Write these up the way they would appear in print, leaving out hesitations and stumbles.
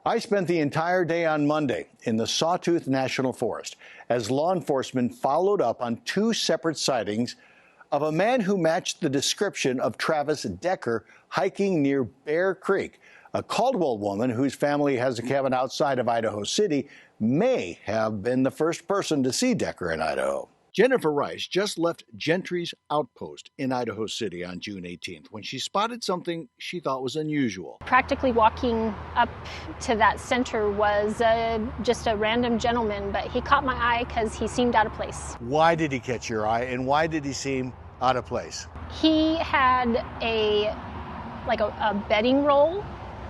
I spent the entire day on Monday in the Sawtooth National Forest as law enforcement followed up on two separate sightings of a man who matched the description of Travis Decker hiking near Bear Creek. A Caldwell woman whose family has a cabin outside of Idaho City may have been the first person to see Decker in Idaho. Jennifer Rice just left Gentry's outpost in Idaho City on June 18th when she spotted something she thought was unusual. Practically walking up to that center was just a random gentleman, but he caught my eye because he seemed out of place. Why did he catch your eye, and why did he seem out of place? He had a bedding roll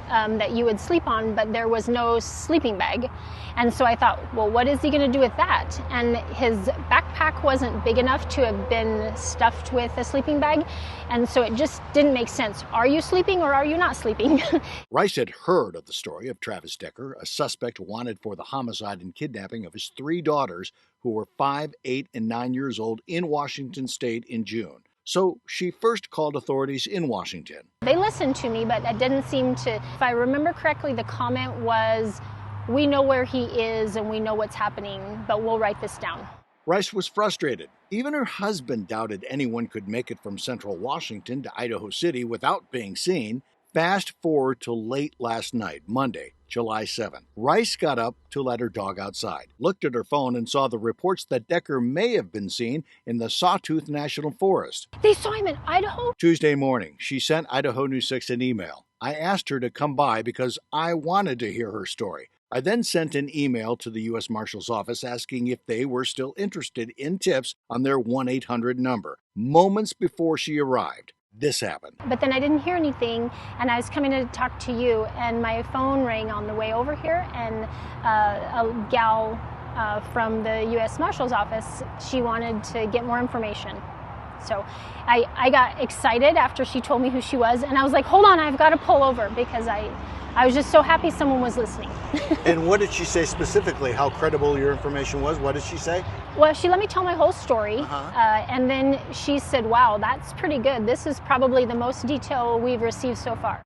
that you would sleep on, but there was no sleeping bag. And so I thought, well, what is he going to do with that? And his backpack wasn't big enough to have been stuffed with a sleeping bag. And so it just didn't make sense. Are you sleeping or are you not sleeping? Rice had heard of the story of Travis Decker, a suspect wanted for the homicide and kidnapping of his three daughters, who were 5, 8, and 9 years old in Washington state in June. So she first called authorities in Washington. They listened to me, but it didn't seem to. If I remember correctly, the comment was, "We know where he is and we know what's happening, but we'll write this down." Rice was frustrated. Even her husband doubted anyone could make it from central Washington to Idaho City without being seen. Fast forward to late last night, Monday, July 7th. Rice got up to let her dog outside, looked at her phone, and saw the reports that Decker may have been seen in the Sawtooth National Forest. They saw him in Idaho? Tuesday morning, she sent Idaho News 6 an email. I asked her to come by because I wanted to hear her story. I then sent an email to the U.S. Marshals office asking if they were still interested in tips on their 1-800 number. Moments before she arrived, this happened. But then I didn't hear anything, and I was coming to talk to you, and my phone rang on the way over here, and a gal from the U.S. Marshals office, she wanted to get more information. So I got excited after she told me who she was, and I was like, hold on, I've got to pull over, because I was just so happy someone was listening. And what did she say specifically? How credible your information was? What did she say? Well, she let me tell my whole story, and then she said, wow, that's pretty good. This is probably the most detail we've received so far.